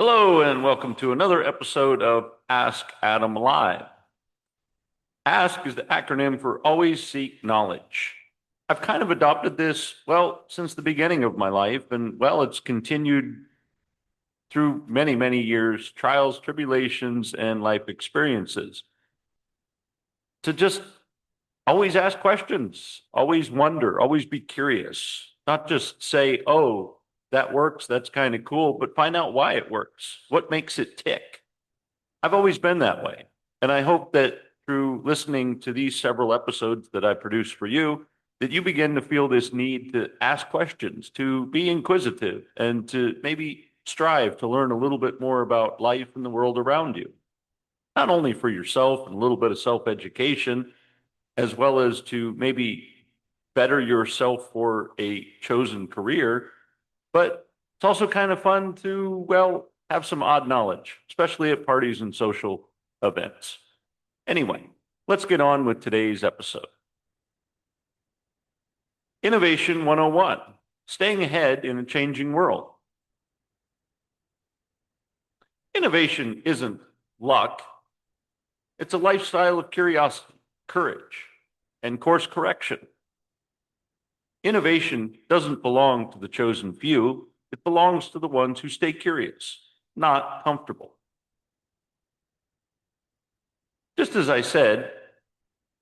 Hello, and welcome to another episode of Ask Adam Live. ASK is the acronym for Always Seek Knowledge. I've kind of adopted this, since the beginning of my life, and it's continued through many, many years, trials, tribulations, and life experiences. To just always ask questions, always wonder, always be curious, not just say, oh, that works, that's kind of cool, but find out why it works, what makes it tick. I've always been that way. And I hope that through listening to these several episodes that I produce for you, that you begin to feel this need to ask questions, to be inquisitive, and to maybe strive to learn a little bit more about life and the world around you. Not only for yourself and a little bit of self-education, as well as to maybe better yourself for a chosen career, but it's also kind of fun to, have some odd knowledge, especially at parties and social events. Anyway, let's get on with today's episode. Innovation 101, staying ahead in a changing world. Innovation isn't luck. It's a lifestyle of curiosity, courage, and course correction. Innovation doesn't belong to the chosen few. It belongs to the ones who stay curious, not comfortable. Just as I said,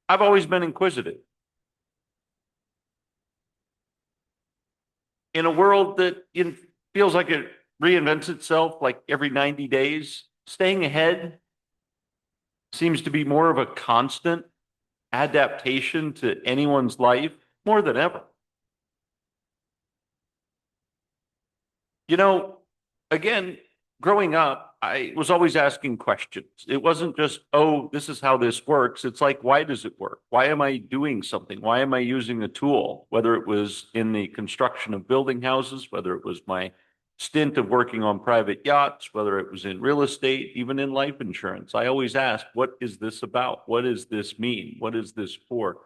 I've always been inquisitive. In a world that feels like it reinvents itself like every 90 days, staying ahead seems to be more of a constant adaptation to anyone's life more than ever. You know, again, growing up, I was always asking questions. It wasn't just, oh, this is how this works. It's like, why does it work? Why am I doing something? Why am I using a tool? Whether it was in the construction of building houses, whether it was my stint of working on private yachts, whether it was in real estate, even in life insurance, I always asked, what is this about? What does this mean? What is this for?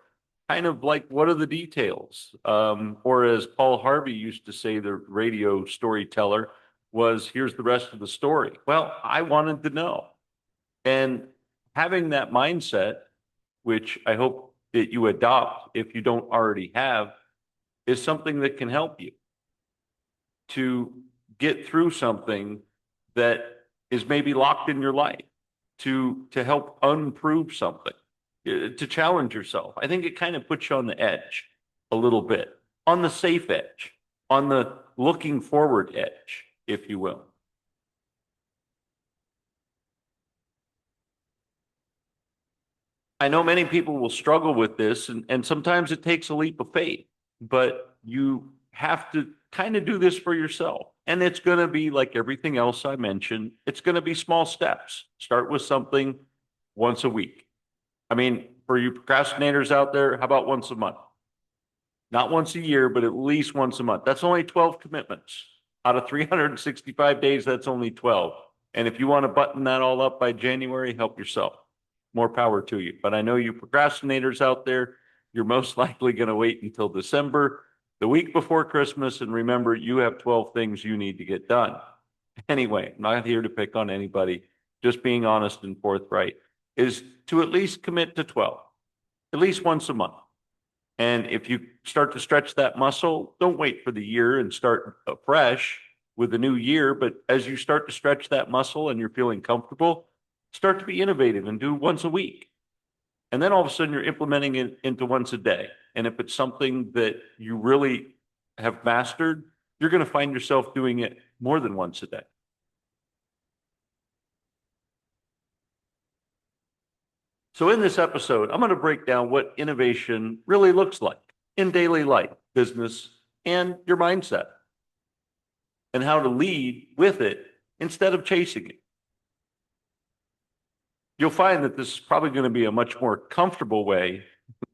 Kind of like, what are the details? Or as Paul Harvey used to say, the radio storyteller, was here's the rest of the story. Well, I wanted to know. And having that mindset, which I hope that you adopt if you don't already have, is something that can help you to get through something that is maybe locked in your life, to help unprove something, to challenge yourself. I think it kind of puts you on the edge a little bit, on the safe edge, on the looking forward edge, if you will. I know many people will struggle with this, and sometimes it takes a leap of faith, but you have to kind of do this for yourself. And it's going to be like everything else I mentioned, it's going to be small steps. Start with something once a week. I mean, for you procrastinators out there, how about once a month? Not once a year, but at least once a month. That's only 12 commitments. Out of 365 days, that's only 12. And if you want to button that all up by January, help yourself. More power to you. But I know you procrastinators out there, you're most likely going to wait until December, the week before Christmas. And remember, you have 12 things you need to get done. Anyway, I'm not here to pick on anybody, just being honest and forthright, is to at least commit to 12, at least once a month. And if you start to stretch that muscle, don't wait for the year and start afresh with the new year. But as you start to stretch that muscle and you're feeling comfortable, start to be innovative and do once a week. And then all of a sudden you're implementing it into once a day. And if it's something that you really have mastered, you're going to find yourself doing it more than once a day. So in this episode, I'm going to break down what innovation really looks like in daily life, business, and your mindset, and how to lead with it instead of chasing it. You'll find that this is probably going to be a much more comfortable way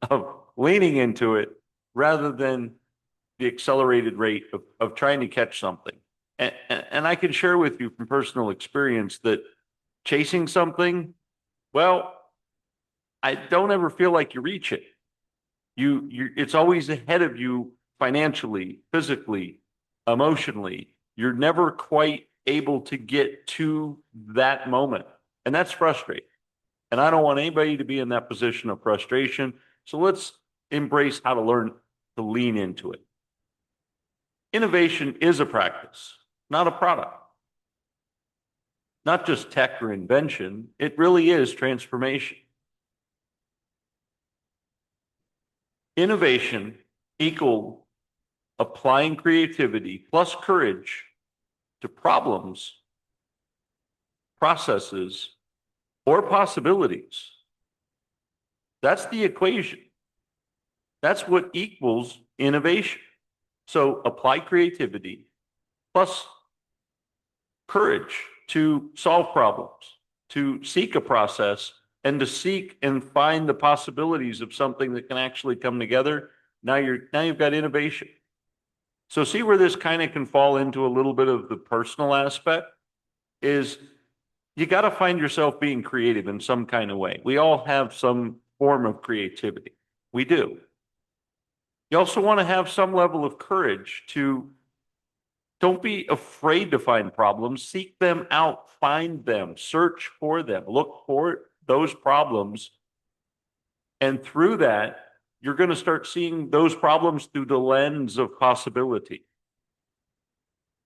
of leaning into it rather than the accelerated rate of trying to catch something. And I can share with you from personal experience that chasing something, I don't ever feel like you reach it. It's always ahead of you financially, physically, emotionally. You're never quite able to get to that moment. And that's frustrating. And I don't want anybody to be in that position of frustration. So let's embrace how to learn to lean into it. Innovation is a practice, not a product. Not just tech or invention, it really is transformation. Innovation equal applying creativity plus courage to problems, processes, or possibilities. That's the equation. That's what equals innovation. So apply creativity plus courage to solve problems, to seek a process, and to seek and find the possibilities of something that can actually come together. Now you've got innovation. So see where this kind of can fall into a little bit of the personal aspect is you got to find yourself being creative in some kind of way. We all have some form of creativity. We do. You also want to have some level of courage to don't be afraid to find problems, seek them out, find them, search for them, look for those problems. And through that, you're going to start seeing those problems through the lens of possibility.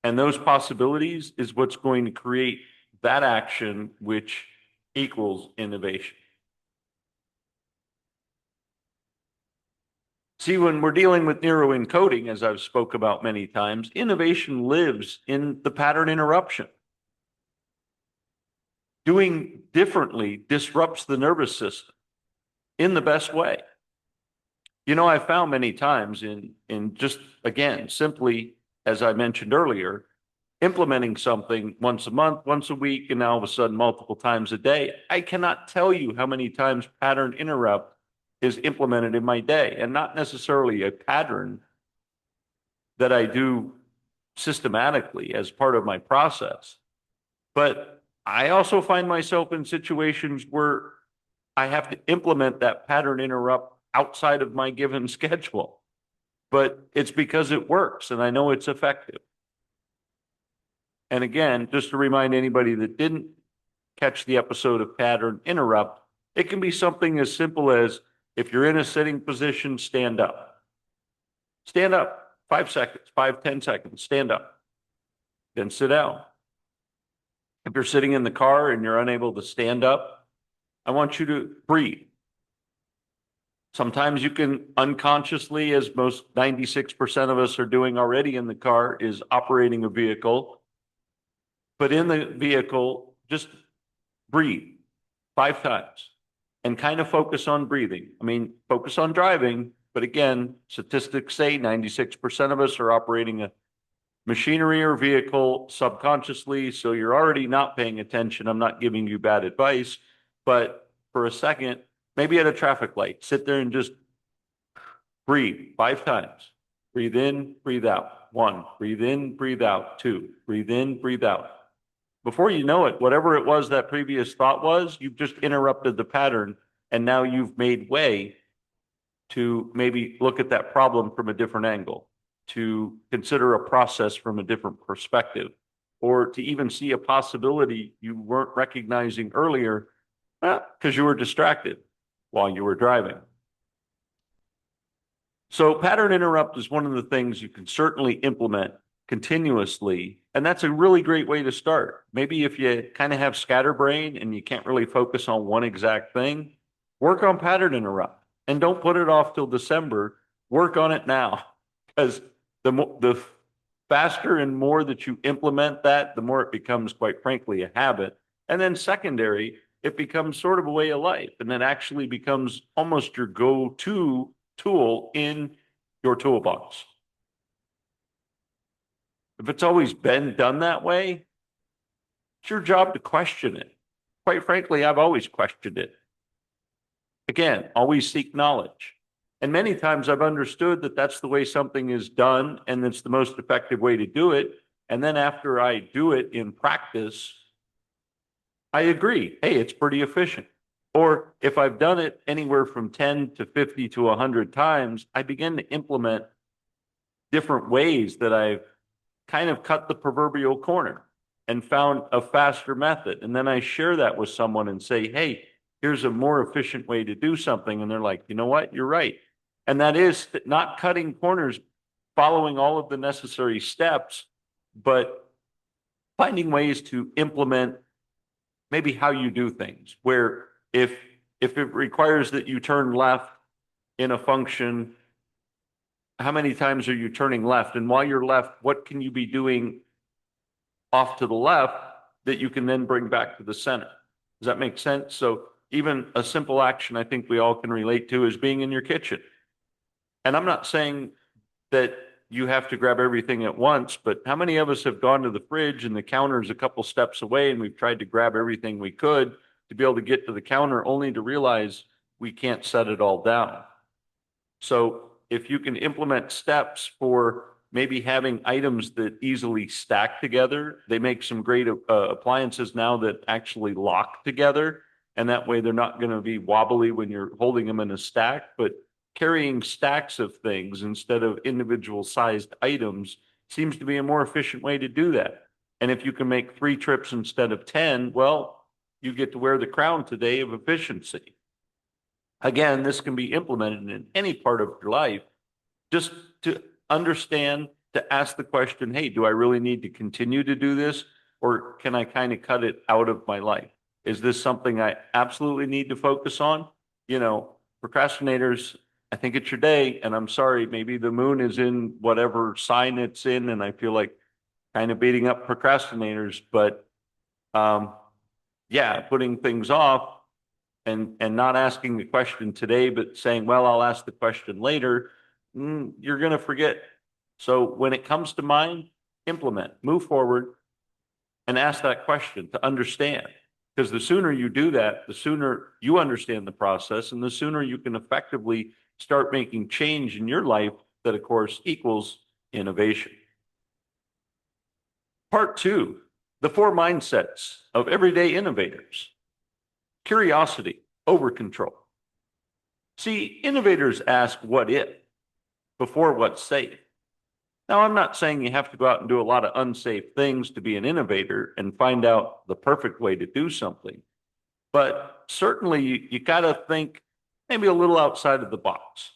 And those possibilities is what's going to create that action, which equals innovation. See, when we're dealing with neuroencoding, as I've spoke about many times, innovation lives in the pattern interruption. Doing differently disrupts the nervous system in the best way. You know, I've found many times in just, again, simply, as I mentioned earlier, implementing something once a month, once a week, and now all of a sudden multiple times a day. I cannot tell you how many times pattern interrupt is implemented in my day, and not necessarily a pattern that I do systematically as part of my process. But I also find myself in situations where I have to implement that pattern interrupt outside of my given schedule. But it's because it works and I know it's effective. And again, just to remind anybody that didn't catch the episode of pattern interrupt, it can be something as simple as if you're in a sitting position, stand up. Stand up 5 seconds, 10 seconds, stand up. Then sit down. If you're sitting in the car and you're unable to stand up, I want you to breathe. Sometimes you can unconsciously, as most 96% of us are doing already in the car, is operating a vehicle. But in the vehicle, just breathe 5 times. And kind of focus on breathing. I mean, focus on driving, but again, statistics say 96% of us are operating a machinery or vehicle subconsciously, so you're already not paying attention. I'm not giving you bad advice, but for a second, maybe at a traffic light, sit there and just breathe 5 times. Breathe in, breathe out. 1, breathe in, breathe out. 2, breathe in, breathe out. Before you know it, whatever it was that previous thought was, you've just interrupted the pattern, and now you've made way to maybe look at that problem from a different angle, to consider a process from a different perspective, or to even see a possibility you weren't recognizing earlier because you were distracted while you were driving. So pattern interrupt is one of the things you can certainly implement continuously. And that's a really great way to start. Maybe if you kind of have scatterbrain and you can't really focus on one exact thing, work on pattern interrupt and don't put it off till December. Work on it now, because the faster and more that you implement that, the more it becomes, quite frankly, a habit. And then secondary, it becomes sort of a way of life, and then actually becomes almost your go-to tool in your toolbox. If it's always been done that way, it's your job to question it. Quite frankly, I've always questioned it. Again, always seek knowledge. And many times I've understood that that's the way something is done and it's the most effective way to do it. And then after I do it in practice, I agree, hey, it's pretty efficient. Or if I've done it anywhere from 10 to 50 to 100 times, I begin to implement different ways that I've kind of cut the proverbial corner. and found a faster method. And then I share that with someone and say, hey, here's a more efficient way to do something. And they're like, you know what? You're right. And that is not cutting corners, following all of the necessary steps, but finding ways to implement maybe how you do things, where if it requires that you turn left in a function, how many times are you turning left? And while you're left, what can you be doing off to the left that you can then bring back to the center? Does that make sense? So even a simple action I think we all can relate to is being in your kitchen. And I'm not saying that you have to grab everything at once, but how many of us have gone to the fridge and the counter is a couple steps away and we've tried to grab everything we could to be able to get to the counter only to realize we can't set it all down? So if you can implement steps for maybe having items that easily stack together, they make some great appliances now that actually lock together. And that way they're not going to be wobbly when you're holding them in a stack, but carrying stacks of things instead of individual sized items seems to be a more efficient way to do that. And if you can make 3 trips instead of 10, well, you get to wear the crown today of efficiency. Again, this can be implemented in any part of your life. Just to understand, to ask the question, hey, do I really need to continue to do this? Or can I kind of cut it out of my life? Is this something I absolutely need to focus on? You know, procrastinators, I think it's your day. And I'm sorry, maybe the moon is in whatever sign it's in. And I feel like kind of beating up procrastinators. But yeah, putting things off and not asking the question today, but saying, well, I'll ask the question later, you're going to forget. So when it comes to mind, implement, move forward, and ask that question to understand. Because the sooner you do that, the sooner you understand the process, and the sooner you can effectively start making change in your life that, of course, equals innovation. Part 2, the 4 mindsets of everyday innovators. Curiosity over control. See, innovators ask what if before what's safe. Now, I'm not saying you have to go out and do a lot of unsafe things to be an innovator and find out the perfect way to do something. But certainly you got to think maybe a little outside of the box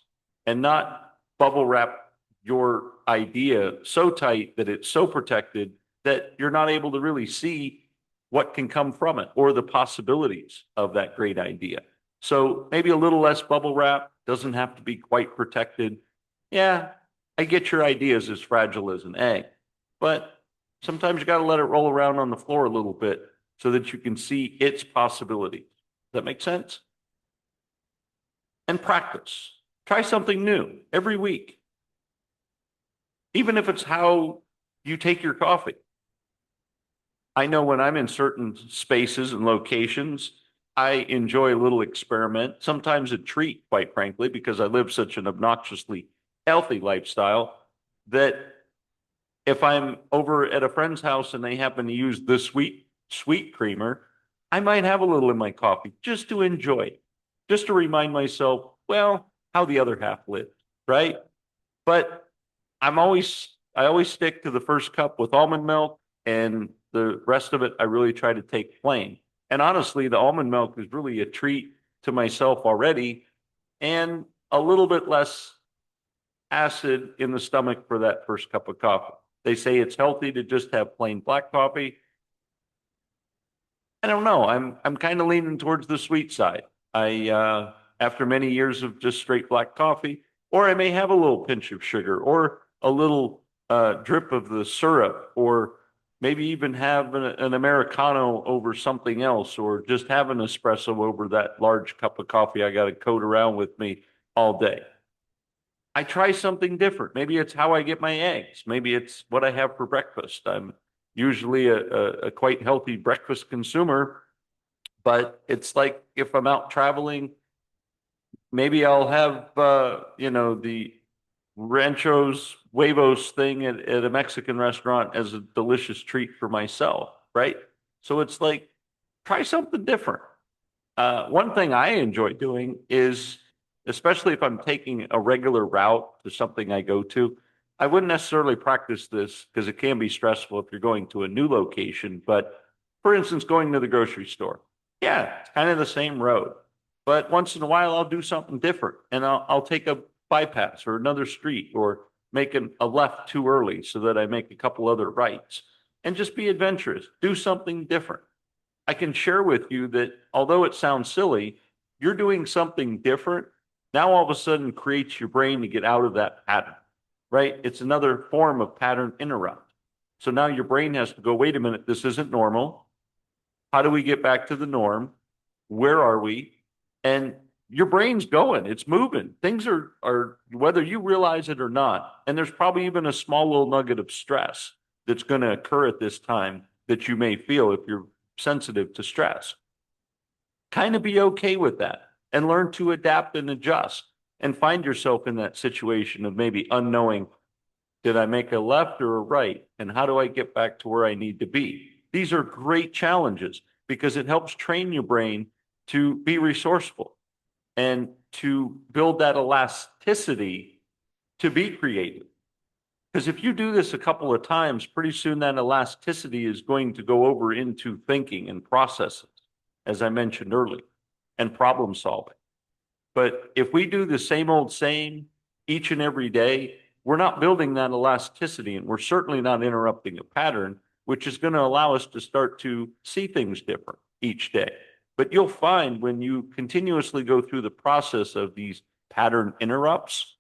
and not bubble wrap your idea so tight that it's so protected that you're not able to really see what can come from it or the possibilities of that great idea. So maybe a little less bubble wrap, doesn't have to be quite protected. Yeah, I get your idea is as fragile as an egg, but sometimes you got to let it roll around on the floor a little bit so that you can see its possibilities. Does that make sense? And practice. Try something new every week, even if it's how you take your coffee. I know when I'm in certain spaces and locations, I enjoy a little experiment, sometimes a treat, quite frankly, because I live such an obnoxiously healthy lifestyle that if I'm over at a friend's house and they happen to use the sweet creamer, I might have a little in my coffee just to enjoy it, just to remind myself, well, how the other half lived, right? But I always stick to the first cup with almond milk, and the rest of it I really try to take plain. And honestly, the almond milk is really a treat to myself already, and a little bit less acid in the stomach for that first cup of coffee. They say it's healthy to just have plain black coffee. I don't know. I'm kind of leaning towards the sweet side. After many years of just straight black coffee, or I may have a little pinch of sugar, or a little drip of the syrup, or maybe even have an Americano over something else, or just have an espresso over that large cup of coffee I got to coat around with me all day. I try something different. Maybe it's how I get my eggs. Maybe it's what I have for breakfast. I'm usually a quite healthy breakfast consumer, but it's like if I'm out traveling, maybe I'll have, the Ranchos Huevos thing at a Mexican restaurant as a delicious treat for myself, right? So it's like, try something different. One thing I enjoy doing is, especially if I'm taking a regular route to something I go to, I wouldn't necessarily practice this because it can be stressful if you're going to a new location. But for instance, going to the grocery store, yeah, it's kind of the same road. But once in a while, I'll do something different and I'll take a bypass or another street or make a left too early so that I make a couple other rights and just be adventurous, do something different. I can share with you that although it sounds silly, you're doing something different. Now all of a sudden creates your brain to get out of that pattern, right? It's another form of pattern interrupt. So now your brain has to go, wait a minute, this isn't normal. How do we get back to the norm? Where are we? And your brain's going, it's moving. Things are whether you realize it or not. And there's probably even a small little nugget of stress that's going to occur at this time that you may feel if you're sensitive to stress. Kind of be okay with that and learn to adapt and adjust and find yourself in that situation of maybe unknowing, did I make a left or a right? And how do I get back to where I need to be? These are great challenges because it helps train your brain to be resourceful and to build that elasticity to be creative. Because if you do this a couple of times, pretty soon that elasticity is going to go over into thinking and processes, as I mentioned earlier, and problem solving. But if we do the same old same each and every day, we're not building that elasticity and we're certainly not interrupting a pattern, which is going to allow us to start to see things different each day. But you'll find when you continuously go through the process of these pattern interrupts,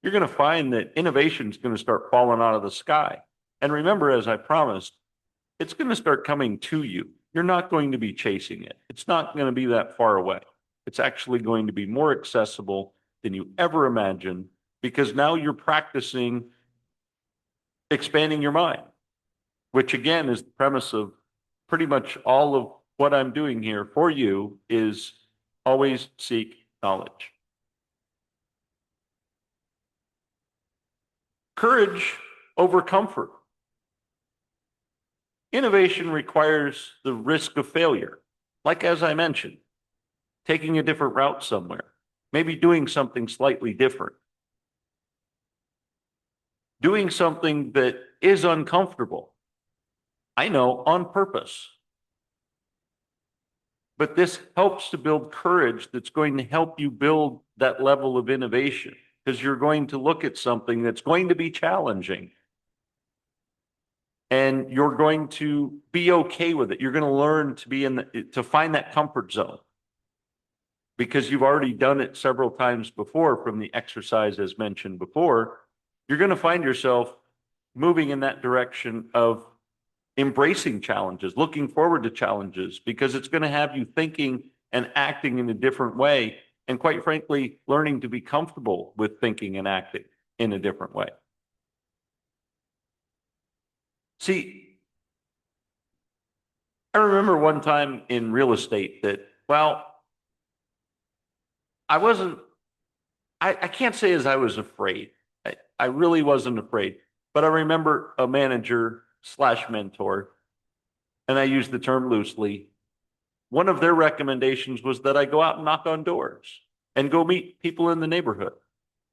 you're going to find that innovation is going to start falling out of the sky. And remember, as I promised, it's going to start coming to you. You're not going to be chasing it. It's not going to be that far away. It's actually going to be more accessible than you ever imagined because now you're practicing expanding your mind, which again is the premise of pretty much all of what I'm doing here for you is always seek knowledge. Courage over comfort. Innovation requires the risk of failure. Like as I mentioned, taking a different route somewhere, maybe doing something slightly different, doing something that is uncomfortable. I know on purpose. But this helps to build courage that's going to help you build that level of innovation because you're going to look at something that's going to be challenging and you're going to be okay with it. You're going to learn to be to find that comfort zone because you've already done it several times before from the exercise as mentioned before. You're going to find yourself moving in that direction of embracing challenges, looking forward to challenges, because it's going to have you thinking and acting in a different way. And quite frankly, learning to be comfortable with thinking and acting in a different way. See, I remember one time in real estate that, well, I wasn't, I can't say as I was afraid. I really wasn't afraid. But I remember a manager slash mentor, and I use the term loosely. One of their recommendations was that I go out and knock on doors and go meet people in the neighborhood.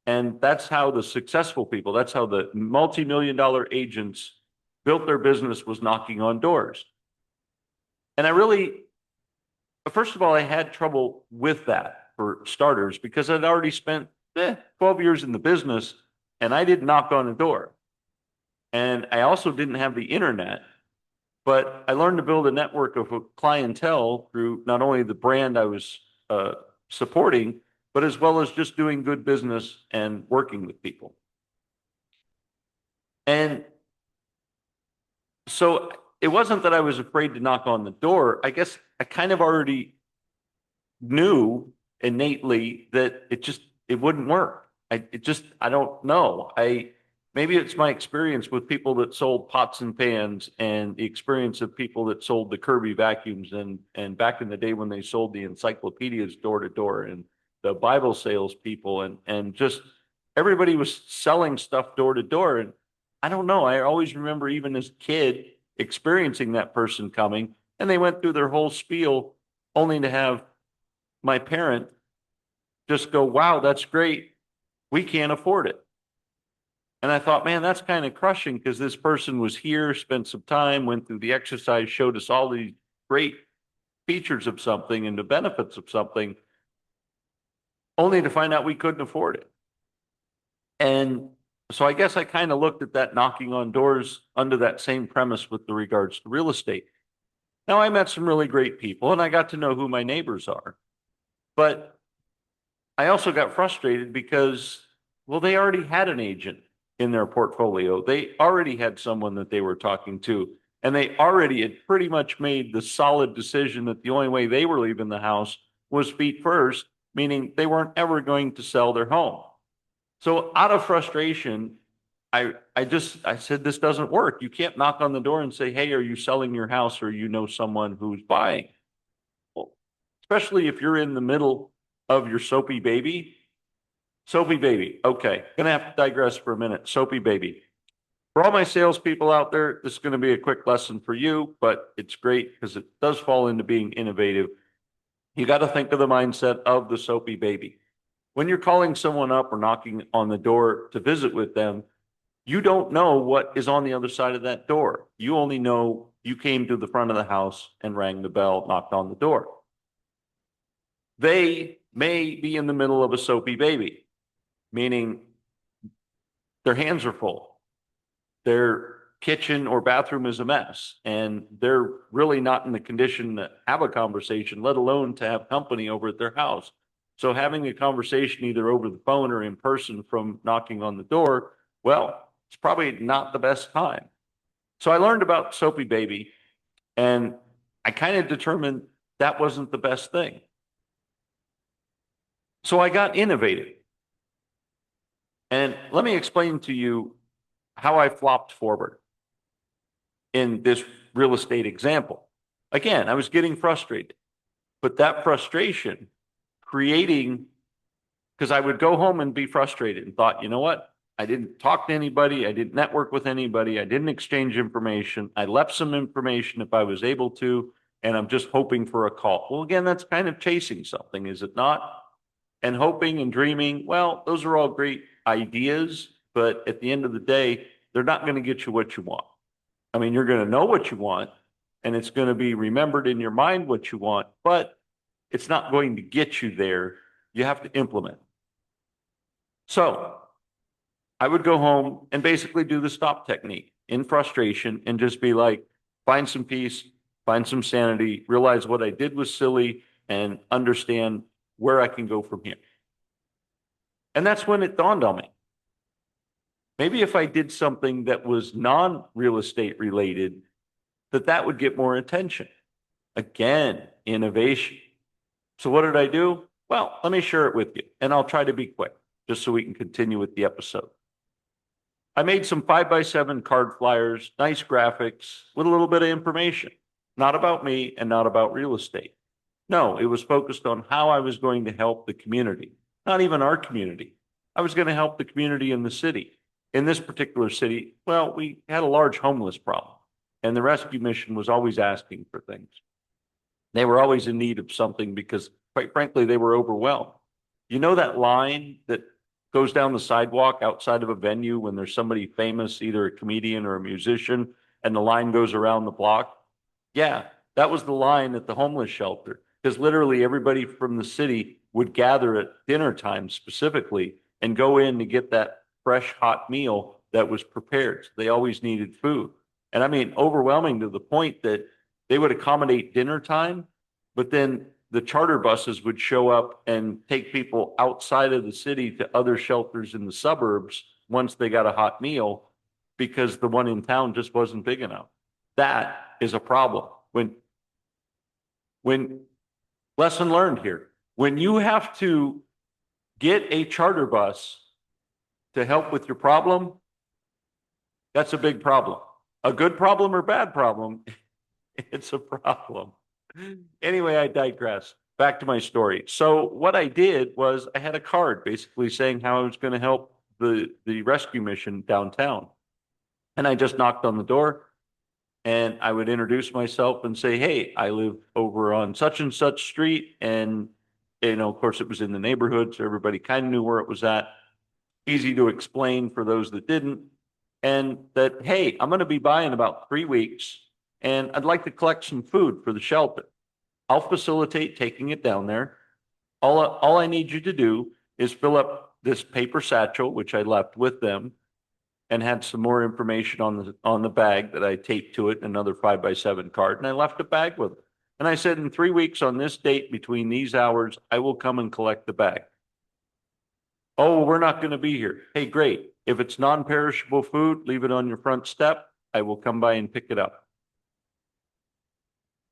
And that's how the successful people, that's how the multi-million-dollar agents built their business, was knocking on doors. And I really, first of all, I had trouble with that for starters because I'd already spent 12 years in the business and I didn't knock on a door. And I also didn't have the internet, but I learned to build a network of clientele through not only the brand I was supporting, but as well as just doing good business and working with people. And so it wasn't that I was afraid to knock on the door. I guess I kind of already knew innately that it wouldn't work. I don't know. Maybe it's my experience with people that sold pots and pans and the experience of people that sold the Kirby vacuums and back in the day when they sold the encyclopedias door to door and the Bible sales people and just everybody was selling stuff door to door. And I don't know. I always remember even as a kid experiencing that person coming and they went through their whole spiel only to have my parent just go, wow, that's great. We can't afford it. And I thought, man, that's kind of crushing because this person was here, spent some time, went through the exercise, showed us all these great features of something and the benefits of something, only to find out we couldn't afford it. And so I guess I kind of looked at that knocking on doors under that same premise with the regards to real estate. Now I met some really great people and I got to know who my neighbors are. But I also got frustrated because, well, they already had an agent in their portfolio. They already had someone that they were talking to, and they already had pretty much made the solid decision that the only way they were leaving the house was feet first, meaning they weren't ever going to sell their home. So out of frustration, I said, this doesn't work. You can't knock on the door and say, hey, are you selling your house or you know someone who's buying? Well, especially if you're in the middle of your soapy baby. Soapy baby. Okay. Gonna have to digress for a minute. Soapy baby. For all my salespeople out there, this is going to be a quick lesson for you, but it's great because it does fall into being innovative. You got to think of the mindset of the soapy baby. When you're calling someone up or knocking on the door to visit with them, you don't know what is on the other side of that door. You only know you came to the front of the house and rang the bell, knocked on the door. They may be in the middle of a soapy baby, meaning their hands are full. Their kitchen or bathroom is a mess, and they're really not in the condition to have a conversation, let alone to have company over at their house. So having a conversation either over the phone or in person from knocking on the door, well, it's probably not the best time. So I learned about Soapy Baby, and I kind of determined that wasn't the best thing. So I got innovative. And let me explain to you how I flopped forward in this real estate example. Again, I was getting frustrated, but that frustration creating, because I would go home and be frustrated and thought, you know what? I didn't talk to anybody. I didn't network with anybody. I didn't exchange information. I left some information if I was able to, and I'm just hoping for a call. Well, again, that's kind of chasing something, is it not? And hoping and dreaming, well, those are all great ideas, but at the end of the day, they're not going to get you what you want. I mean, you're going to know what you want, and it's going to be remembered in your mind what you want, but it's not going to get you there. You have to implement. So I would go home and basically do the stop technique in frustration and just be like, find some peace, find some sanity, realize what I did was silly, and understand where I can go from here. And that's when it dawned on me. Maybe if I did something that was non-real estate related, that would get more attention. Again, innovation. So what did I do? Well, let me share it with you, and I'll try to be quick, just so we can continue with the episode. I made some 5x7 card flyers, nice graphics, with a little bit of information, not about me and not about real estate. No, it was focused on how I was going to help the community, not even our community. I was going to help the community in the city. In this particular city, well, we had a large homeless problem, and the rescue mission was always asking for things. They were always in need of something because, quite frankly, they were overwhelmed. You know that line that goes down the sidewalk outside of a venue when there's somebody famous, either a comedian or a musician, and the line goes around the block? Yeah, that was the line at the homeless shelter because literally everybody from the city would gather at dinner time specifically and go in to get that fresh, hot meal that was prepared. So they always needed food. And I mean, overwhelming to the point that they would accommodate dinner time, but then the charter buses would show up and take people outside of the city to other shelters in the suburbs once they got a hot meal because the one in town just wasn't big enough. That is a problem. When lesson learned here, when you have to get a charter bus to help with your problem, that's a big problem. A good problem or bad problem, it's a problem. Anyway, I digress. Back to my story. So what I did was I had a card basically saying how I was going to help the rescue mission downtown. And I just knocked on the door and I would introduce myself and say, hey, I live over on such and such street. And, of course, it was in the neighborhood, so everybody kind of knew where it was at. easy to explain for those that didn't. And that, hey, I'm going to be buying about 3 weeks and I'd like to collect some food for the shelter. I'll facilitate taking it down there. All I need you to do is fill up this paper satchel, which I left with them, and had some more information on the bag that I taped to it, another 5x7 card, and I left a bag with it. And I said, in 3 weeks on this date, between these hours, I will come and collect the bag. Oh, we're not going to be here. Hey, great. If it's non-perishable food, leave it on your front step. I will come by and pick it up.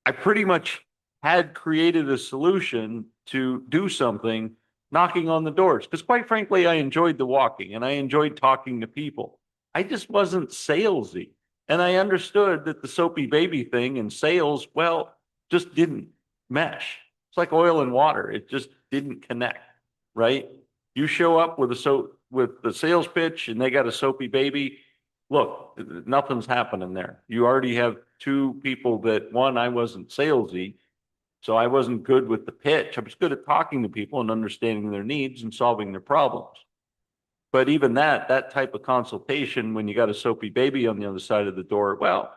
I pretty much had created a solution to do something, knocking on the doors. Because quite frankly, I enjoyed the walking and I enjoyed talking to people. I just wasn't salesy. And I understood that the soapy baby thing and sales, well, just didn't mesh. It's like oil and water. It just didn't connect, right? You show up with with the sales pitch and they got a soapy baby. Look, nothing's happening there. You already have two people that, one, I wasn't salesy, so I wasn't good with the pitch. I was good at talking to people and understanding their needs and solving their problems. But even that type of consultation, when you got a soapy baby on the other side of the door, well,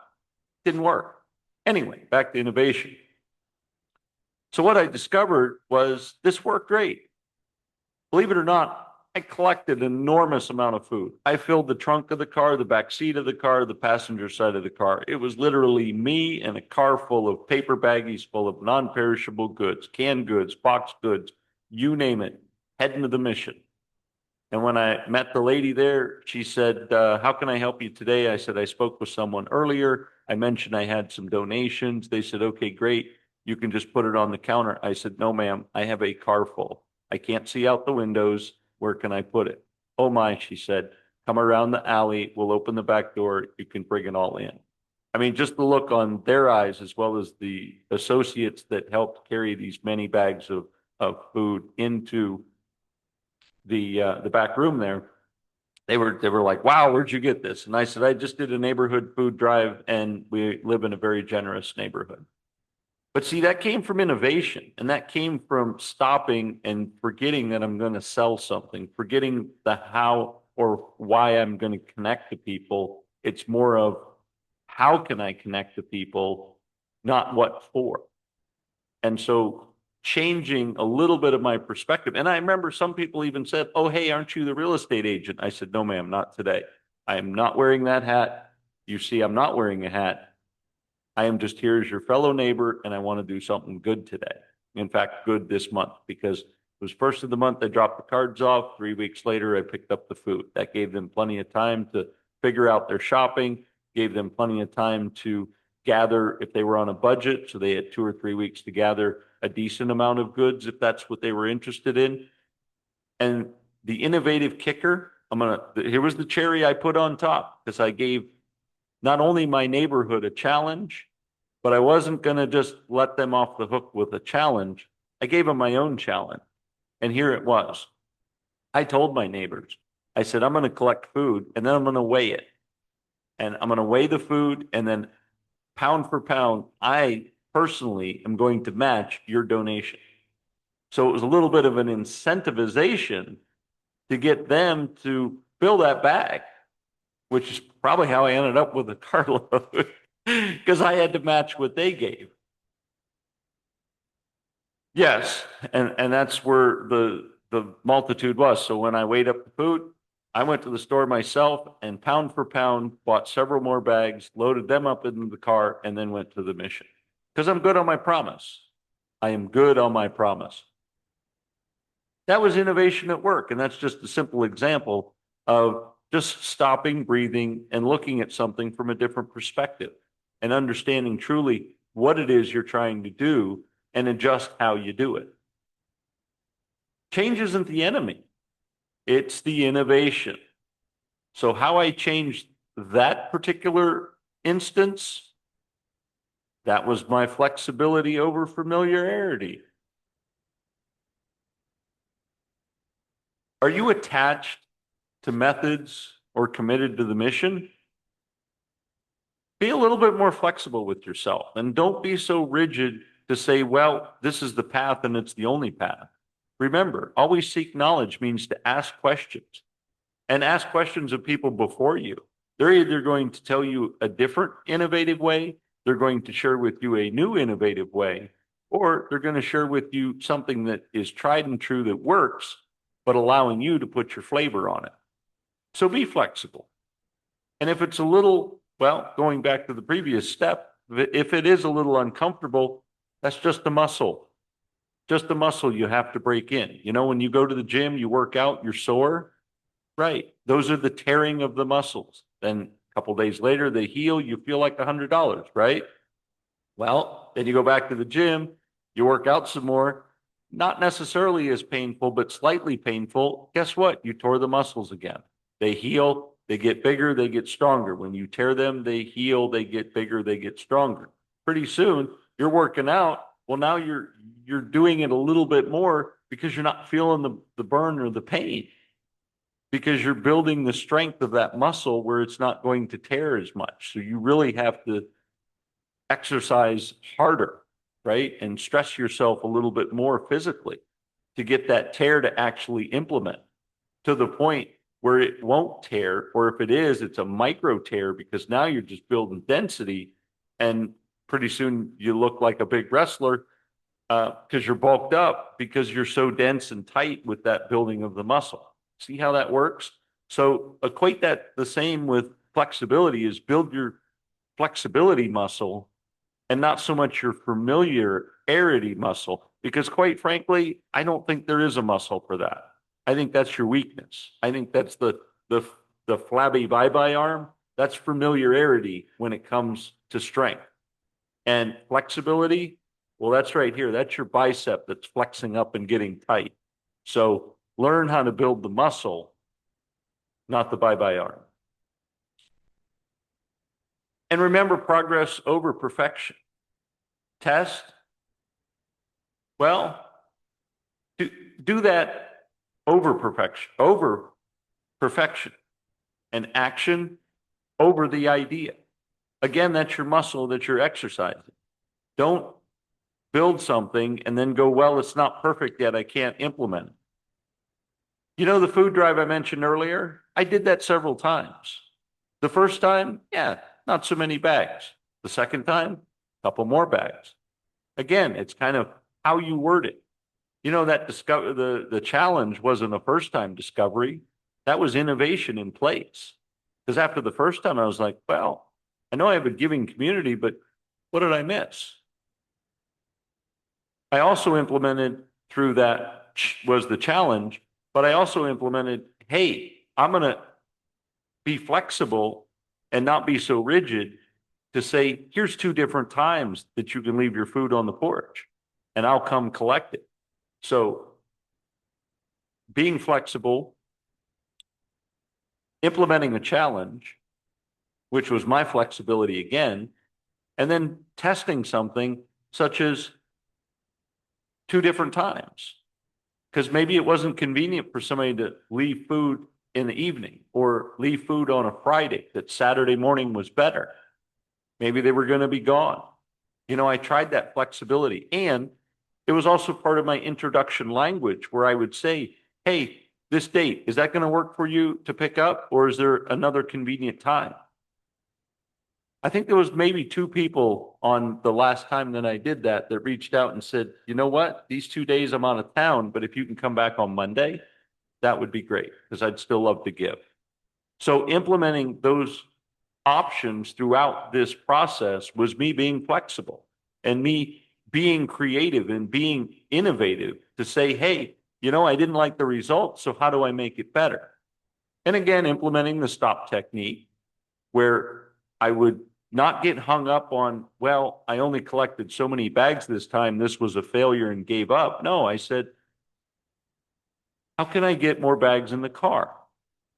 didn't work. Anyway, back to innovation. So what I discovered was this worked great. Believe it or not, I collected an enormous amount of food. I filled the trunk of the car, the back seat of the car, the passenger side of the car. It was literally me and a car full of paper baggies full of non-perishable goods, canned goods, boxed goods, you name it, heading to the mission. And when I met the lady there, she said, how can I help you today? I said, I spoke with someone earlier. I mentioned I had some donations. They said, okay, great. You can just put it on the counter. I said, no, ma'am, I have a car full. I can't see out the windows. Where can I put it? Oh my, she said, come around the alley. We'll open the back door. You can bring it all in. I mean, just the look on their eyes, as well as the associates that helped carry these many bags of food into the back room there. They were like, wow, where'd you get this? And I said, I just did a neighborhood food drive and we live in a very generous neighborhood. But see, that came from innovation and that came from stopping and forgetting that I'm going to sell something, forgetting the how or why I'm going to connect to people. It's more of how can I connect to people, not what for. And so changing a little bit of my perspective. And I remember some people even said, oh, hey, aren't you the real estate agent? I said, no, ma'am, not today. I am not wearing that hat. You see, I'm not wearing a hat. I am just here as your fellow neighbor and I want to do something good today. In fact, good this month because it was first of the month. I dropped the cards off. 3 weeks later, I picked up the food. That gave them plenty of time to figure out their shopping, gave them plenty of time to gather if they were on a budget. So they had 2 or 3 weeks to gather a decent amount of goods if that's what they were interested in. And the innovative kicker, here was the cherry I put on top because I gave not only my neighborhood a challenge, but I wasn't going to just let them off the hook with a challenge. I gave them my own challenge. And here it was. I told my neighbors, I said, I'm going to collect food and then I'm going to weigh it. And I'm going to weigh the food and then pound for pound, I personally am going to match your donation. So it was a little bit of an incentivization to get them to fill that bag, which is probably how I ended up with a carload because I had to match what they gave. Yes, and that's where the multitude was. So when I weighed up the food, I went to the store myself and pound for pound bought several more bags, loaded them up into the car, and then went to the mission. Because I'm good on my promise. I am good on my promise. That was innovation at work, and that's just a simple example of just stopping, breathing, and looking at something from a different perspective and understanding truly what it is you're trying to do and adjust how you do it. Change isn't the enemy. It's the innovation. So how I changed that particular instance, that was my flexibility over familiarity. Are you attached to methods or committed to the mission? Be a little bit more flexible with yourself and don't be so rigid to say, well, this is the path and it's the only path. Remember, always seek knowledge means to ask questions. and ask questions of people before you. They're either going to tell you a different innovative way, they're going to share with you a new innovative way, or they're going to share with you something that is tried and true that works, but allowing you to put your flavor on it. So be flexible. And if it's a little, well, going back to the previous step, if it is a little uncomfortable, that's just a muscle. Just a muscle you have to break in. You know, when you go to the gym, you work out, you're sore, right? Those are the tearing of the muscles. Then a couple days later, they heal, you feel like $100, right? Well, then you go back to the gym, you work out some more, not necessarily as painful, but slightly painful. Guess what? You tore the muscles again. They heal, they get bigger, they get stronger. When you tear them, they heal, they get bigger, they get stronger. Pretty soon, you're working out. Well, now you're doing it a little bit more because you're not feeling the burn or the pain, because you're building the strength of that muscle where it's not going to tear as much. So you really have to exercise harder, right? And stress yourself a little bit more physically to get that tear to actually implement to the point where it won't tear, or if it is, it's a micro tear because now you're just building density, and pretty soon you look like a big wrestler because you're bulked up because you're so dense and tight with that building of the muscle. See how that works? So equate that the same with flexibility, is build your flexibility muscle and not so much your familiarity muscle, because quite frankly, I don't think there is a muscle for that. I think that's your weakness. I think that's the flabby bye-bye arm. That's familiarity when it comes to strength. And flexibility, well, that's right here. That's your bicep that's flexing up and getting tight. So learn how to build the muscle, not the bye-bye arm. And remember, progress over perfection. Test, well, do that over perfection, and action over the idea. Again, that's your muscle that you're exercising. Don't build something and then go, well, it's not perfect yet, I can't implement it. You know, the food drive I mentioned earlier, I did that several times. The first time, yeah, not so many bags. The second time, a couple more bags. Again, it's kind of how you word it. You know, that the challenge wasn't a first time discovery. That was innovation in place. Because after the first time, I was like, well, I know I have a giving community, but what did I miss? I also implemented through that was the challenge, but I also implemented, hey, I'm going to be flexible and not be so rigid to say, here's 2 different times that you can leave your food on the porch and I'll come collect it. So being flexible, implementing a challenge, which was my flexibility again, and then testing something such as 2 different times. Because maybe it wasn't convenient for somebody to leave food in the evening or leave food on a Friday, that Saturday morning was better. Maybe they were going to be gone. You know, I tried that flexibility. And it was also part of my introduction language where I would say, hey, this date, is that going to work for you to pick up, or is there another convenient time? I think there was maybe 2 people on the last time that I did that reached out and said, you know what, these 2 days I'm out of town, but if you can come back on Monday, that would be great because I'd still love to give. So implementing those options throughout this process was me being flexible and me being creative and being innovative to say, hey, you know, I didn't like the result, so how do I make it better? And again, implementing the stop technique where I would not get hung up on, well, I only collected so many bags this time, this was a failure and gave up. No, I said, how can I get more bags in the car?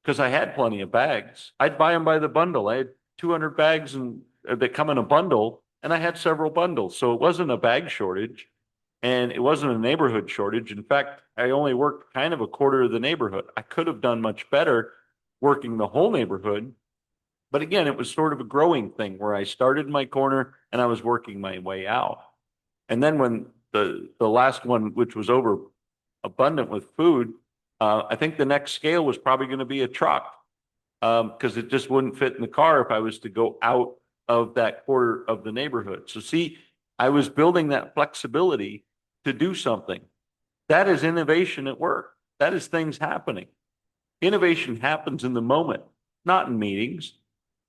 Because I had plenty of bags. I'd buy them by the bundle. I had 200 bags that come in a bundle, and I had several bundles. So it wasn't a bag shortage, and it wasn't a neighborhood shortage. In fact, I only worked kind of a quarter of the neighborhood. I could have done much better working the whole neighborhood. But again, it was sort of a growing thing where I started my corner and I was working my way out. And then when the last one, which was over abundant with food, I think the next scale was probably going to be a truck because it just wouldn't fit in the car if I was to go out of that quarter of the neighborhood. So see, I was building that flexibility to do something. That is innovation at work. That is things happening. Innovation happens in the moment, not in meetings.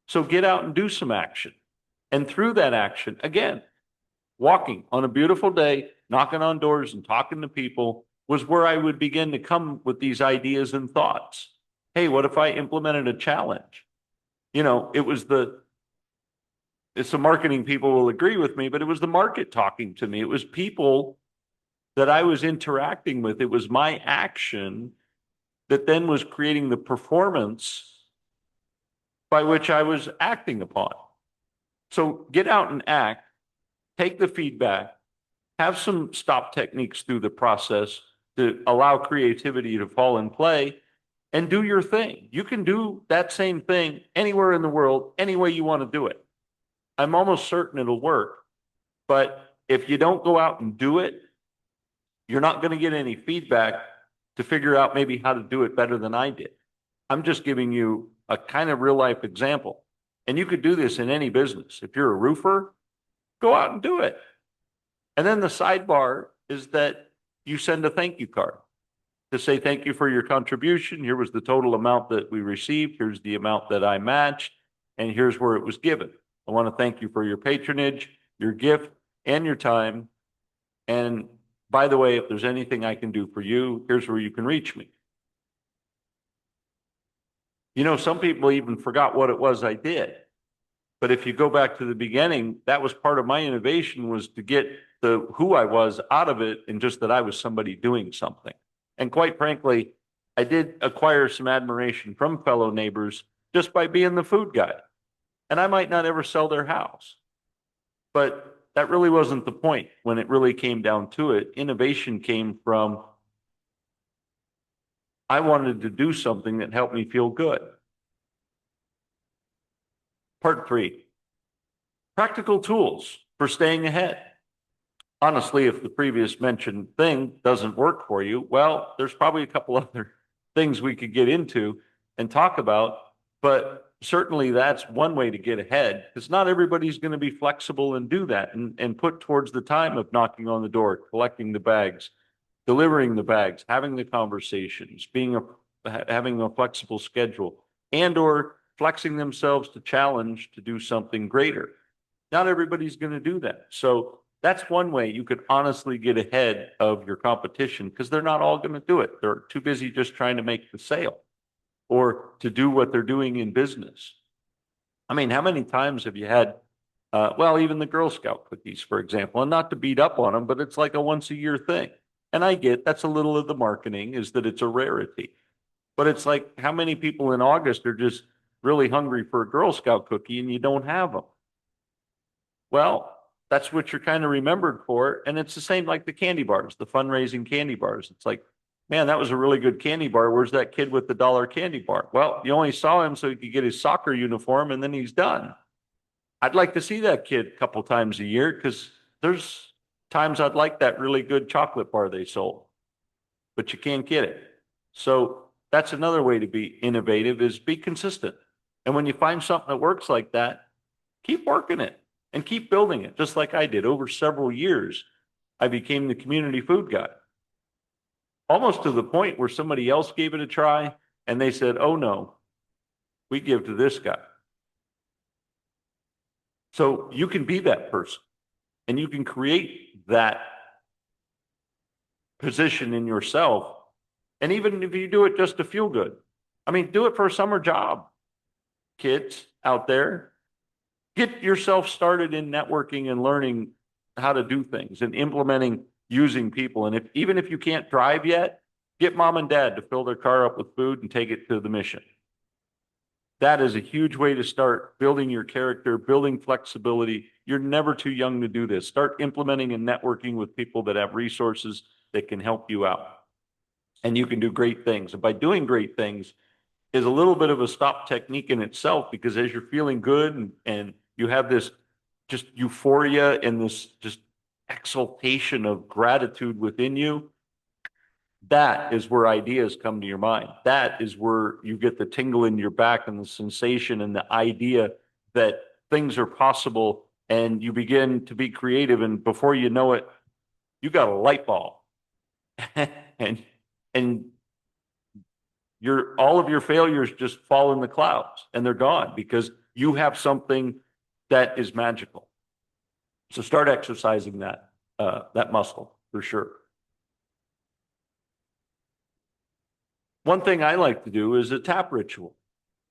So get out and do some action. And through that action, again, walking on a beautiful day, knocking on doors and talking to people was where I would begin to come with these ideas and thoughts. Hey, what if I implemented a challenge? You know, it's the marketing people will agree with me, but it was the market talking to me. It was people that I was interacting with. It was my action that then was creating the performance by which I was acting upon. So get out and act, take the feedback, have some stop techniques through the process to allow creativity to fall in play and do your thing. You can do that same thing anywhere in the world, any way you want to do it. I'm almost certain it'll work. But if you don't go out and do it, you're not going to get any feedback to figure out maybe how to do it better than I did. I'm just giving you a kind of real life example. And you could do this in any business. If you're a roofer, go out and do it. And then the sidebar is that you send a thank you card to say thank you for your contribution. Here was the total amount that we received. Here's the amount that I matched. And here's where it was given. I want to thank you for your patronage, your gift, and your time. And by the way, if there's anything I can do for you, here's where you can reach me. You know, some people even forgot what it was I did. But if you go back to the beginning, that was part of my innovation, was to get the who I was out of it and just that I was somebody doing something. And quite frankly, I did acquire some admiration from fellow neighbors just by being the food guy. And I might not ever sell their house, but that really wasn't the point when it really came down to it. Innovation came from I wanted to do something that helped me feel good. Part 3, practical tools for staying ahead. Honestly, if the previous mentioned thing doesn't work for you, well, there's probably a couple other things we could get into and talk about, but certainly that's one way to get ahead, because not everybody's going to be flexible and do that and put towards the time of knocking on the door, collecting the bags, delivering the bags, having the conversations, having a flexible schedule, and or flexing themselves to challenge to do something greater. Not everybody's going to do that. So that's one way you could honestly get ahead of your competition, because they're not all going to do it. They're too busy just trying to make the sale or to do what they're doing in business. I mean, how many times have you had, well, even the Girl Scout cookies, for example, and not to beat up on them, but it's like a once a year thing. And I get that's a little of the marketing, is that it's a rarity. But it's like, how many people in August are just really hungry for a Girl Scout cookie and you don't have them? Well, that's what you're kind of remembered for. And it's the same like the candy bars, the fundraising candy bars. It's like, man, that was a really good candy bar. Where's that kid with the dollar candy bar? Well, you only saw him so he could get his soccer uniform and then he's done. I'd like to see that kid a couple times a year, because there's times I'd like that really good chocolate bar they sold, but you can't get it. So that's another way to be innovative, is be consistent. And when you find something that works like that, keep working it and keep building it, just like I did. Over several years, I became the community food guy, almost to the point where somebody else gave it a try and they said, oh no, we give to this guy. So you can be that person and you can create that position in yourself. And even if you do it just to feel good, I mean, do it for a summer job. Kids out there, get yourself started in networking and learning how to do things and implementing using people. And even if you can't drive yet, get mom and dad to fill their car up with food and take it to the mission. That is a huge way to start building your character, building flexibility. You're never too young to do this. Start implementing and networking with people that have resources that can help you out. And you can do great things. And by doing great things is a little bit of a stop technique in itself, because as you're feeling good and you have this just euphoria and this just exaltation of gratitude within you, That is where ideas come to your mind. That is where you get the tingle in your back and the sensation and the idea that things are possible, and you begin to be creative. And before you know it, you got a light bulb and, and your, all of your failures just fall in the clouds and they're gone because you have something that is magical. So start exercising that muscle for sure. One thing I like to do is a tap ritual.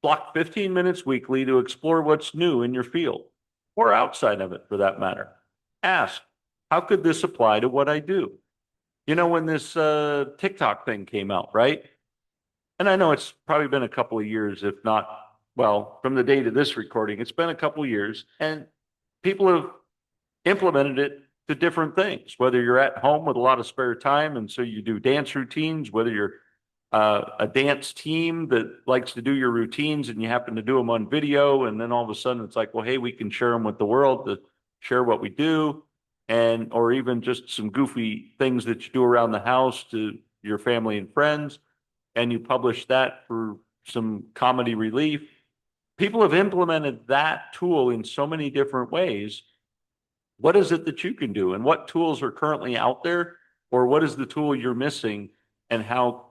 Block 15 minutes weekly to explore what's new in your field or outside of it for that matter. Ask, how could this apply to what I do? You know, when this TikTok thing came out, right? And I know it's probably been a couple of years, if not, well, from the date of this recording, it's been a couple of years, and people have implemented it to different things, whether you're at home with a lot of spare time and so you do dance routines, whether you're a dance team that likes to do your routines and you happen to do them on video, and then all of a sudden it's like, well, hey, we can share them with the world to share what we do, and or even just some goofy things that you do around the house to your family and friends, and you publish that for some comedy relief. People have implemented that tool in so many different ways. What is it that you can do, and what tools are currently out there, or what is the tool you're missing, and how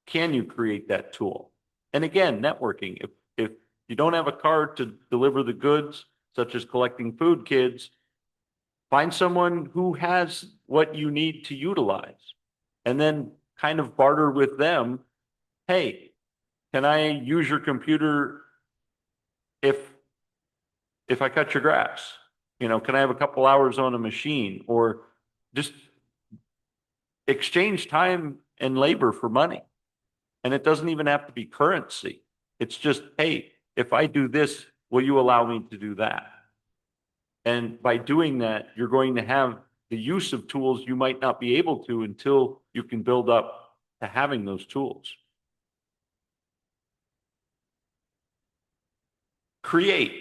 can you create that tool? And again, networking. If you don't have a car to deliver the goods, such as collecting food kids, find someone who has what you need to utilize, and then kind of barter with them. Hey, can I use your computer if I cut your grass? You know, can I have a couple hours on a machine, or just exchange time and labor for money? And it doesn't even have to be currency. It's just, hey, if I do this, will you allow me to do that? And by doing that, you're going to have the use of tools you might not be able to until you can build up to having those tools. Create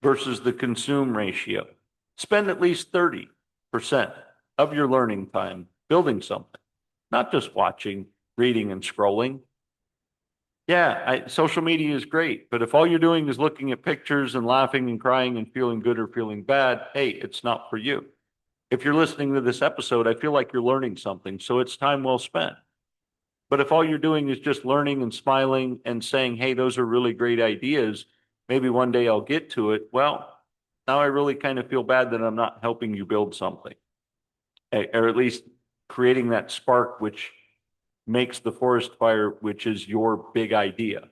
versus the consume ratio. Spend at least 30% of your learning time building something, not just watching, reading, and scrolling. Yeah, social media is great, but if all you're doing is looking at pictures and laughing and crying and feeling good or feeling bad, hey, it's not for you. If you're listening to this episode, I feel like you're learning something, so it's time well spent. But if all you're doing is just learning and smiling and saying, hey, those are really great ideas, maybe one day I'll get to it, well, now I really kind of feel bad that I'm not helping you build something, or at least creating that spark which makes the forest fire, which is your big idea.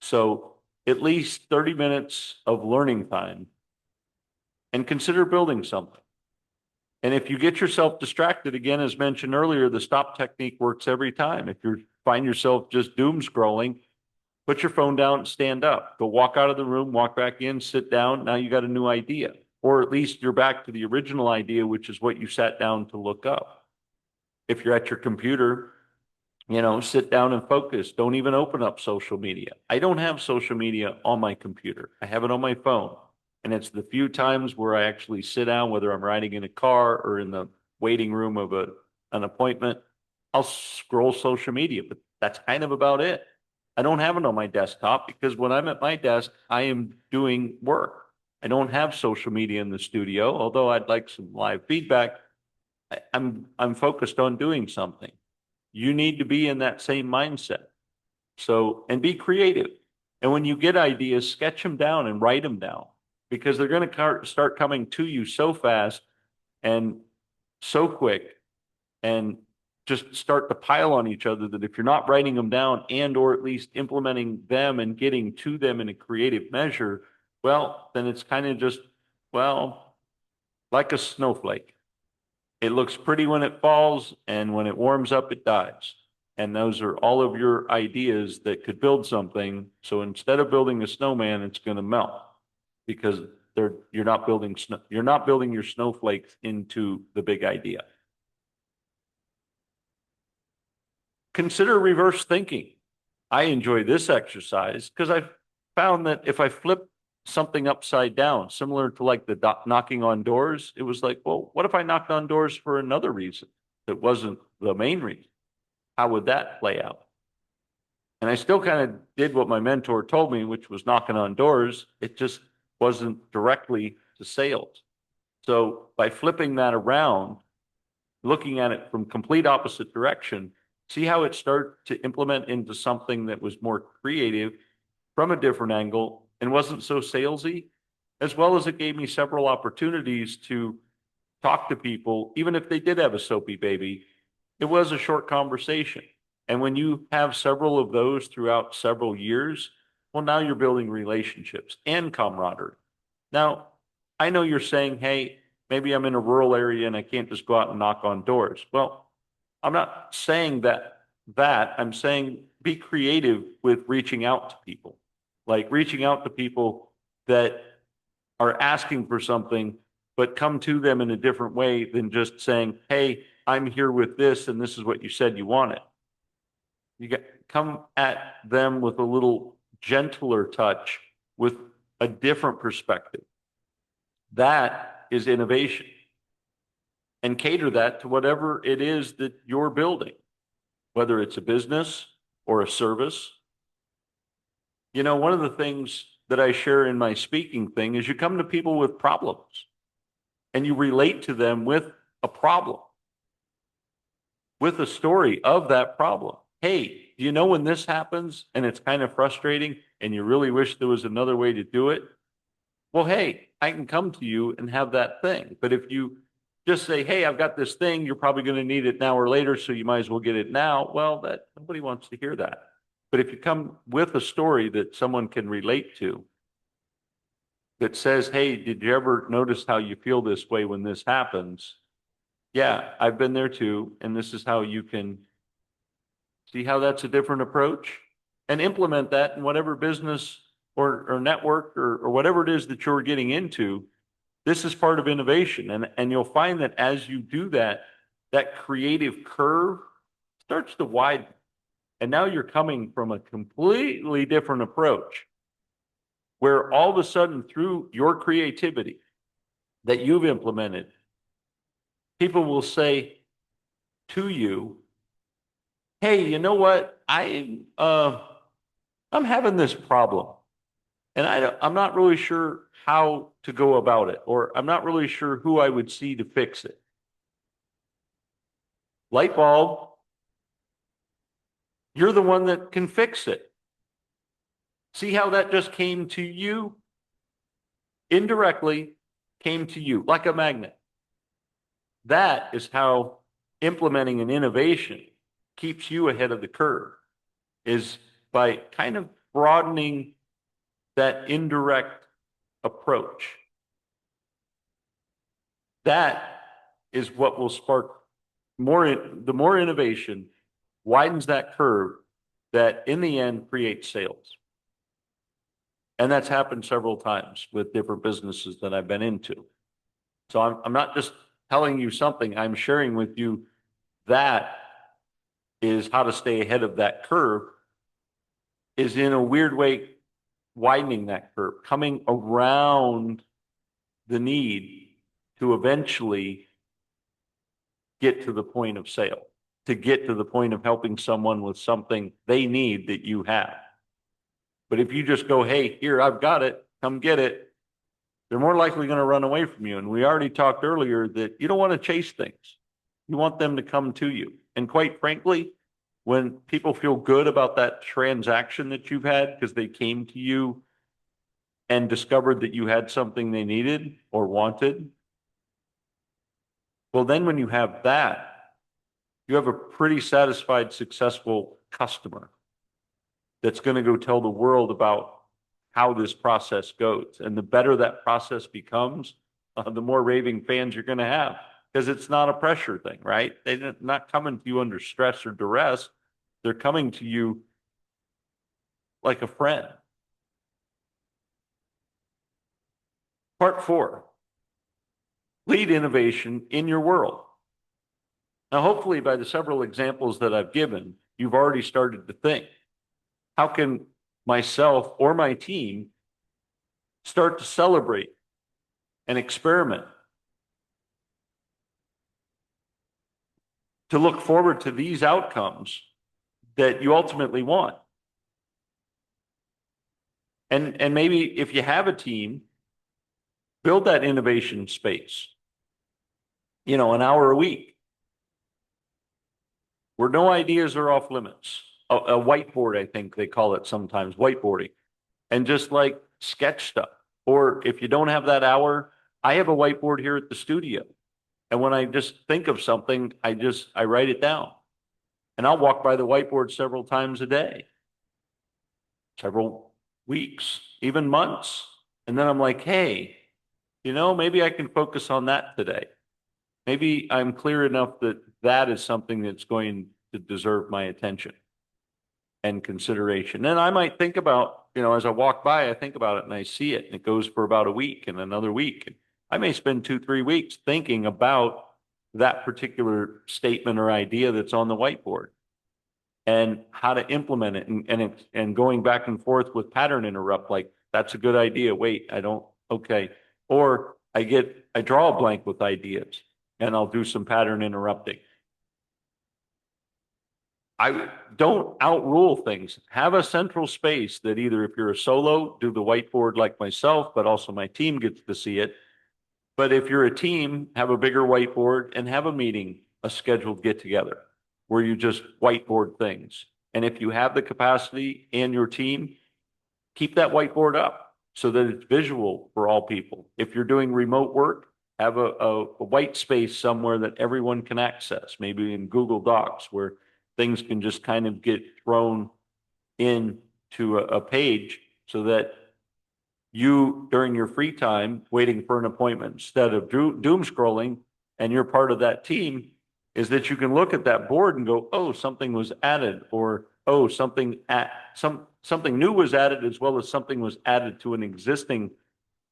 So at least 30 minutes of learning time, and consider building something. And if you get yourself distracted, again, as mentioned earlier, the stop technique works every time. If you find yourself just doom scrolling, put your phone down and stand up. Go walk out of the room, walk back in, sit down. Now you got a new idea. Or at least you're back to the original idea, which is what you sat down to look up. If you're at your computer, you know, sit down and focus. Don't even open up social media. I don't have social media on my computer. I have it on my phone. And it's the few times where I actually sit down, whether I'm riding in a car or in the waiting room of an appointment, I'll scroll social media, but that's kind of about it. I don't have it on my desktop because when I'm at my desk, I am doing work. I don't have social media in the studio, although I'd like some live feedback. I'm focused on doing something. You need to be in that same mindset. So, and be creative. And when you get ideas, sketch them down and write them down, because they're going to start coming to you so fast and so quick, and just start to pile on each other, that if you're not writing them down and or at least implementing them and getting to them in a creative measure, well, then it's kind of just, well, like a snowflake. It looks pretty when it falls, and when it warms up, it dies. And those are all of your ideas that could build something. So instead of building a snowman, it's going to melt, because you're not building you're not building your snowflakes into the big idea. Consider reverse thinking. I enjoy this exercise because I've found that if I flip something upside down, similar to like the knocking on doors, it was like, well, what if I knocked on doors for another reason it wasn't the main reason, how would that play out? And I still kind of did what my mentor told me, which was knocking on doors. It just wasn't directly to sales. So by flipping that around, looking at it from complete opposite direction, see how it started to implement into something that was more creative from a different angle and wasn't so salesy, as well as it gave me several opportunities to talk to people, even if they did have a soapy baby. It was a short conversation. And when you have several of those throughout several years, well, now you're building relationships and camaraderie. Now, I know you're saying, hey, maybe I'm in a rural area and I can't just go out and knock on doors. Well, I'm not saying that. I'm saying be creative with reaching out to people, like reaching out to people that are asking for something, but come to them in a different way than just saying, hey, I'm here with this and this is what you said you wanted. Come at them with a little gentler touch, with a different perspective. That is innovation. And cater that to whatever it is that you're building, whether it's a business or a service. You know, one of the things that I share in my speaking thing is you come to people with problems and you relate to them with a problem, with a story of that problem. Hey, do you know when this happens and it's kind of frustrating and you really wish there was another way to do it? Well, hey, I can come to you and have that thing. But if you just say, hey, I've got this thing, you're probably going to need it now or later, so you might as well get it now. Well, that nobody wants to hear that. But if you come with a story that someone can relate to, that says, hey, did you ever notice how you feel this way when this happens? Yeah, I've been there too. And this is how you can see how that's a different approach and implement that in whatever business or network or whatever it is that you're getting into. This is part of innovation. And you'll find that as you do that, that creative curve starts to widen. And now you're coming from a completely different approach where all of a sudden through your creativity that you've implemented, people will say to you, hey, you know what? I'm having this problem and I'm not really sure how to go about it, or I'm not really sure who I would see to fix it. Light bulb, you're the one that can fix it. See how that just came to you? Indirectly came to you like a magnet. That is how implementing an innovation keeps you ahead of the curve, is by kind of broadening that indirect approach. That is what will spark the more innovation widens that curve that in the end creates sales. And that's happened several times with different businesses that I've been into. So I'm not just telling you something, I'm sharing with you that is how to stay ahead of that curve, is in a weird way widening that curve, coming around the need to eventually get to the point of sale, to get to the point of helping someone with something they need that you have. But if you just go, hey, here, I've got it, come get it, they're more likely going to run away from you. And we already talked earlier that you don't want to chase things. You want them to come to you. And quite frankly, when people feel good about that transaction that you've had because they came to you and discovered that you had something they needed or wanted, well, then when you have that, you have a pretty satisfied, successful customer that's going to go tell the world about how this process goes. And the better that process becomes, the more raving fans you're going to have, because it's not a pressure thing, right? They're not coming to you under stress or duress. They're coming to you like a friend. Part 4, lead innovation in your world. Now, hopefully by the several examples that I've given, you've already started to think, how can myself or my team start to celebrate and experiment to look forward to these outcomes that you ultimately want. And maybe if you have a team, build that innovation space, an hour a week where no ideas are off limits. A whiteboard, I think they call it sometimes, whiteboarding, and just like sketch stuff. Or if you don't have that hour, I have a whiteboard here at the studio. And when I just think of something, I write it down. And I'll walk by the whiteboard several times a day, several weeks, even months. And then I'm like, hey, maybe I can focus on that today. Maybe I'm clear enough that that is something that's going to deserve my attention and consideration. And I might think about, as I walk by, I think about it and I see it, and it goes for about a week and another week. And I may spend 2, 3 weeks thinking about that particular statement or idea that's on the whiteboard and how to implement it, and going back and forth with pattern interrupt, like, that's a good idea. Wait, I don't, okay. Or I draw a blank with ideas and I'll do some pattern interrupting. I don't outrule things. Have a central space that either, if you're a solo, do the whiteboard like myself, but also my team gets to see it. But if you're a team, have a bigger whiteboard and have a meeting, a scheduled get together where you just whiteboard things. And if you have the capacity and your team, keep that whiteboard up so that it's visual for all people. If you're doing remote work, have a white space somewhere that everyone can access, maybe in Google Docs, where things can just kind of get thrown into a page so that you, during your free time, waiting for an appointment, instead of doom scrolling, and you're part of that team, is that you can look at that board and go, oh, something was added, or oh, something new was added, as well as something was added to an existing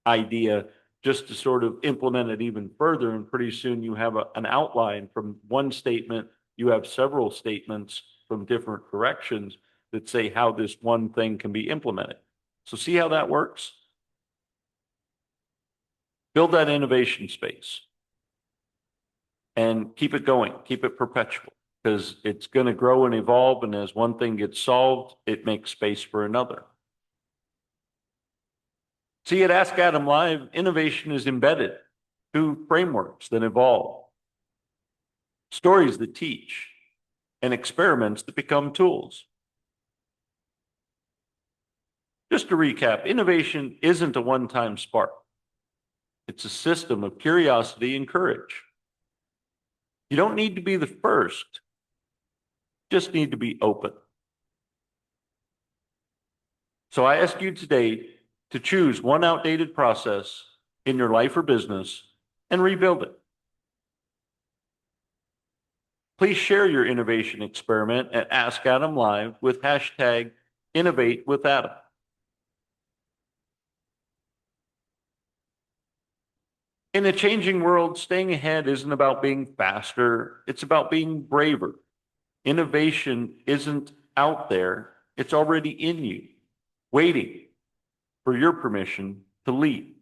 idea, just to sort of implement it even further. And pretty soon you have an outline from one statement. You have several statements from different directions that say how this one thing can be implemented. So see how that works? Build that innovation space and keep it going, keep it perpetual, because it's going to grow and evolve. And as one thing gets solved, it makes space for another. See, at Ask Adam Live, innovation is embedded through frameworks that evolve, stories that teach, and experiments that become tools. Just to recap, innovation isn't a one-time spark. It's a system of curiosity and courage. You don't need to be the first, just need to be open. So I ask you today to choose one outdated process in your life or business and rebuild it. Please share your innovation experiment at Ask Adam Live with hashtag #InnovateWithAdam. In a changing world, staying ahead isn't about being faster, it's about being braver. Innovation isn't out there, it's already in you, waiting for your permission to lead.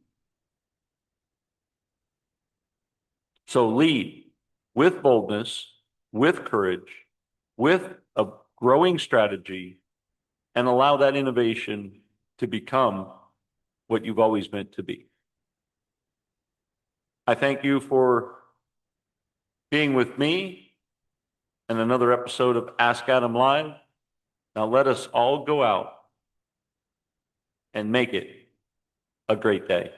So lead with boldness, with courage, with a growing strategy, and allow that innovation to become what you've always meant to be. I thank you for being with me in another episode of Ask Adam Live. Now let us all go out and make it a great day.